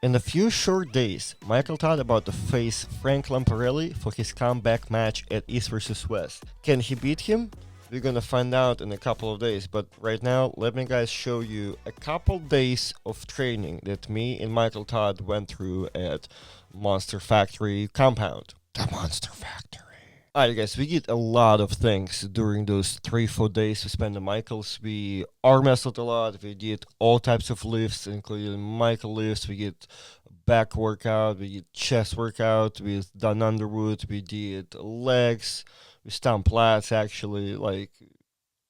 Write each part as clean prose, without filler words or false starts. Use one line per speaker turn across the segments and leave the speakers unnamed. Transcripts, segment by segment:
In a few short days, Michael Todd about to face Frank Lamparelli for his comeback match at East vs West. Can he beat him? We're gonna find out in a couple of days, but right now, let me guys show you a couple days of training that me and Michael Todd went through at Monster Factory compound. The Monster Factory. Alright guys, we did a lot of things during those 3-4 days we spent at Michael's. We arm wrestled a lot, we did all types of lifts, including Michael lifts, we did back workout, we did chest workout, we done underwood, we did legs, we stomped lats actually, like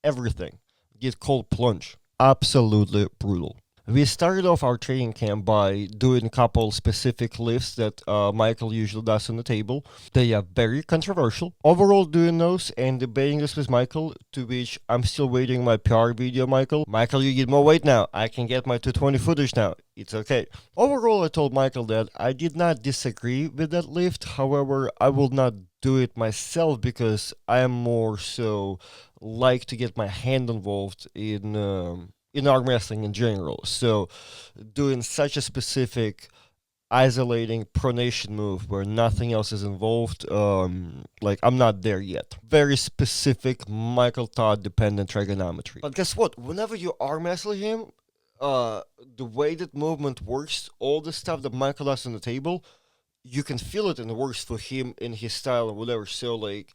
everything. We did cold plunge. Absolutely brutal. We started off our training camp by doing a couple specific lifts that Michael usually does on the table. They are very controversial. Overall, doing those and debating this with Michael, to which I'm still waiting my PR video, Michael. Michael, you get more weight now. I can get my 220 footage now. It's okay. Overall, I told Michael that I did not disagree with that lift. However, I will not do it myself because I am more so like to get my hand involved in arm wrestling in general. So doing such a specific isolating pronation move where nothing else is involved, like I'm not there yet. Very specific Michael Todd dependent trigonometry. But guess what? Whenever you arm wrestle him, the way that movement works, all the stuff that Michael does on the table, you can feel it and it works for him in his style or whatever. So like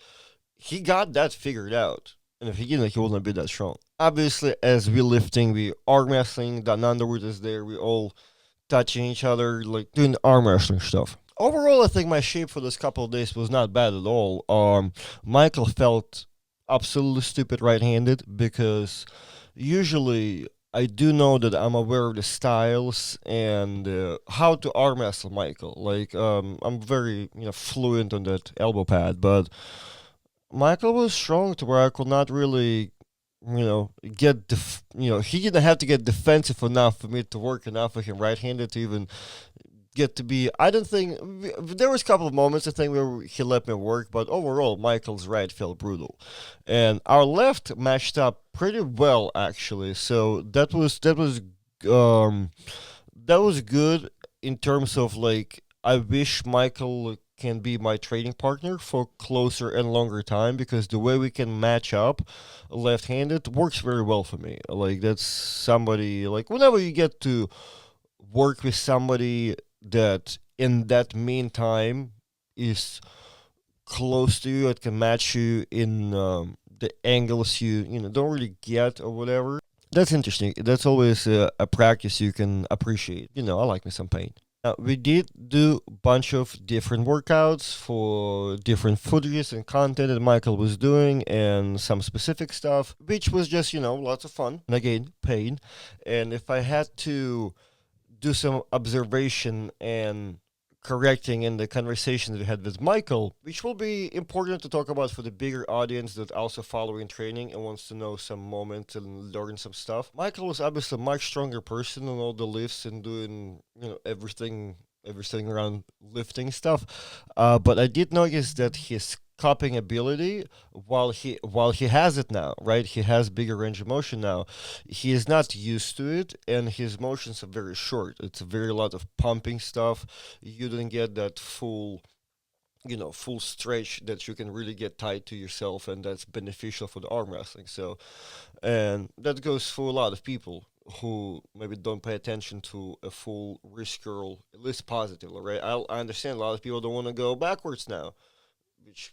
he got that figured out. And if he didn't, he wouldn't be that strong. Obviously, as we lifting, we arm wrestling, Dan Underwood is there, we all touching each other, like doing arm wrestling stuff. Overall, I think my shape for this couple of days was not bad at all. Michael felt absolutely stupid right-handed because usually I do know that I'm aware of the styles and how to arm wrestle Michael. Like I'm very fluent on that elbow pad, but Michael was strong to where I could not really, get he didn't have to get defensive enough for me to work enough with him right-handed to even get to be. I don't think there was a couple of moments I think where he let me work, but overall Michael's right felt brutal, and our left matched up pretty well actually. So that was good in terms of like I wish Michael can be my training partner for closer and longer time because the way we can match up left-handed works very well for me. Like that's somebody like whenever you get to work with somebody that in that meantime is close to you, it can match you in the angles you don't really get or whatever. That's interesting. That's always a practice you can appreciate. I like me some pain. We did do a bunch of different workouts for different footages and content that Michael was doing and some specific stuff, which was just, lots of fun. And again, pain. And if I had to do some observation and correcting in the conversations we had with Michael, which will be important to talk about for the bigger audience that also following training and wants to know some moments and learn some stuff. Michael was obviously a much stronger person on all the lifts and doing, everything around lifting stuff. But I did notice that his cupping ability, while he has it now, right? He has bigger range of motion now. He is not used to it, and his motions are very short. It's a very lot of pumping stuff. You don't get that full stretch that you can really get tight to yourself, and that's beneficial for the arm wrestling. So, and that goes for a lot of people who maybe don't pay attention to a full wrist curl, at least positively, right? I understand a lot of people don't want to go backwards now, which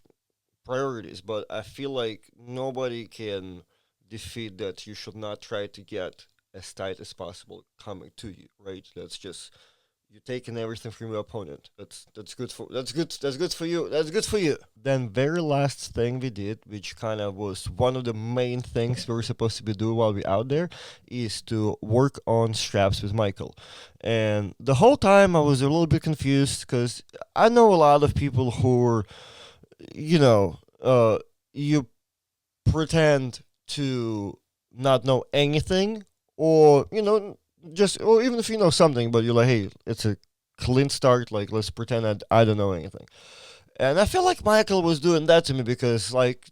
priorities, but I feel like nobody can defeat that you should not try to get as tight as possible coming to you, right? That's just you're taking everything from your opponent. That's good for you. That's good for you. Then very last thing we did, which kind of was one of the main things we were supposed to be doing while we out there, is to work on straps with Michael. And the whole time I was a little bit confused because I know a lot of people who are you pretend to not know anything, or just or even if you know something, but you're like, hey, it's a clean start. Like, let's pretend I don't know anything. And I feel like Michael was doing that to me because, like,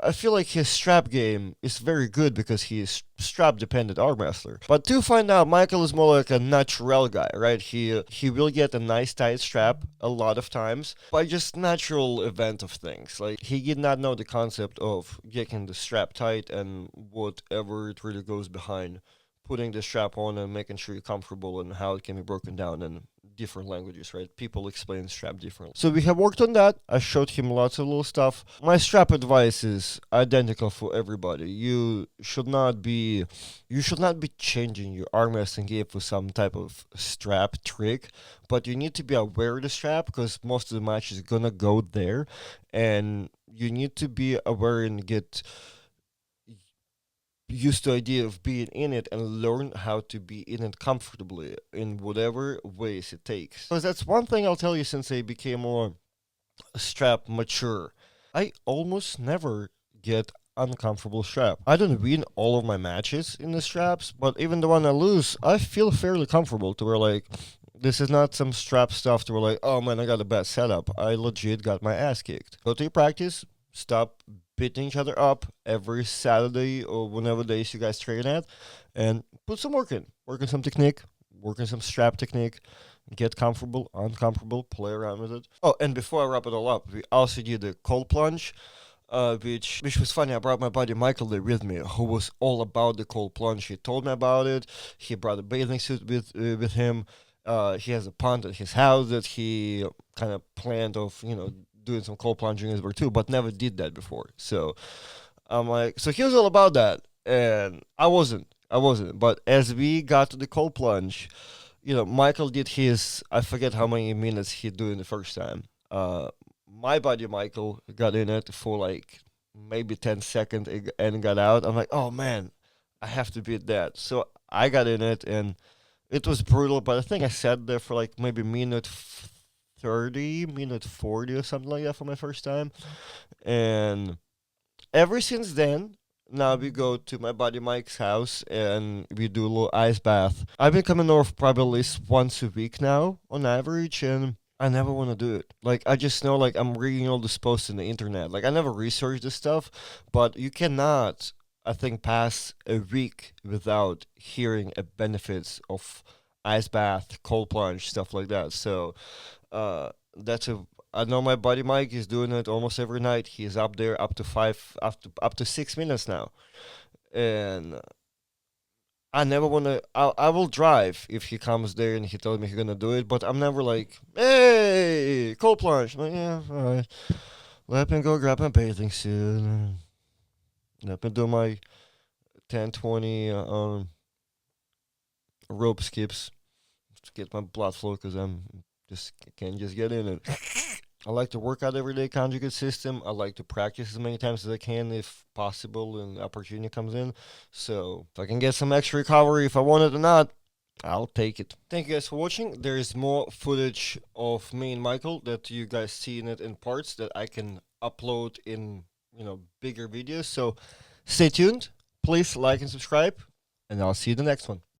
I feel like his strap game is very good because he is strap dependent arm wrestler. But to find out, Michael is more like a natural guy, right? He will get a nice tight strap a lot of times by just natural event of things. Like he did not know the concept of getting the strap tight and whatever it really goes behind putting the strap on and making sure you're comfortable and how it can be broken down in different languages, right? People explain strap differently. So we have worked on that. I showed him lots of little stuff. My strap advice is identical for everybody. You should not be changing your arm wrestling game for some type of strap trick, but you need to be aware of the strap because most of the match is gonna go there, and you need to be aware and get used to the idea of being in it and learn how to be in it comfortably in whatever ways it takes. Because that's one thing I'll tell you since I became more strap mature. I almost never get uncomfortable strap. I don't win all of my matches in the straps, but even the one I lose, I feel fairly comfortable to where like this is not some strap stuff to where like, oh man, I got a bad setup. I legit got my ass kicked. Go to your practice, stop beating each other up every Saturday or whenever days you guys train at, and put some work in. Work on some technique, work on some strap technique, get comfortable, uncomfortable, play around with it. Oh, and before I wrap it all up, we also did the cold plunge, which was funny. I brought my buddy Michael there with me, who was all about the cold plunge. He told me about it. He brought a bathing suit with him. He has a pond at his house that he kind of planned of doing some cold plunging as well too, but never did that before. So I'm like, so he was all about that, and I wasn't. I wasn't. But as we got to the cold plunge, Michael did his. I forget how many minutes he doing the first time. My buddy Michael got in it for like maybe 10 seconds and got out. I'm like, oh man, I have to beat that. So I got in it and it was brutal. But I think I sat there for like maybe minute 30, minute 40 or something like that for my first time. And ever since then, now we go to my buddy Mike's house and we do a little ice bath. I've been coming over probably at least once a week now on average, and I never want to do it. Like I just know, like I'm reading all this posts in the internet. Like I never researched this stuff, but you cannot, I think, pass a week without hearing a benefits of ice bath, cold plunge, stuff like that. So that's a. I know my buddy Mike is doing it almost every night. He's up there up to 6 minutes now, and I never wanna. I will drive if he comes there and he tells me he's gonna do it. But I'm never like, hey, cold plunge. I'm like, yeah, all right. Let me go grab my bathing suit. Let me do my 10, 20 rope skips to get my blood flow because I'm just can't just get in it. I like to work out every day conjugate system. I like to practice as many times as I can if possible and opportunity comes in. So if I can get some extra recovery, if I want it or not, I'll take it. Thank you guys for watching. There is more footage of me and Michael that you guys see in it in parts that I can upload in bigger videos. So stay tuned. Please like and subscribe, and I'll see you in the next one.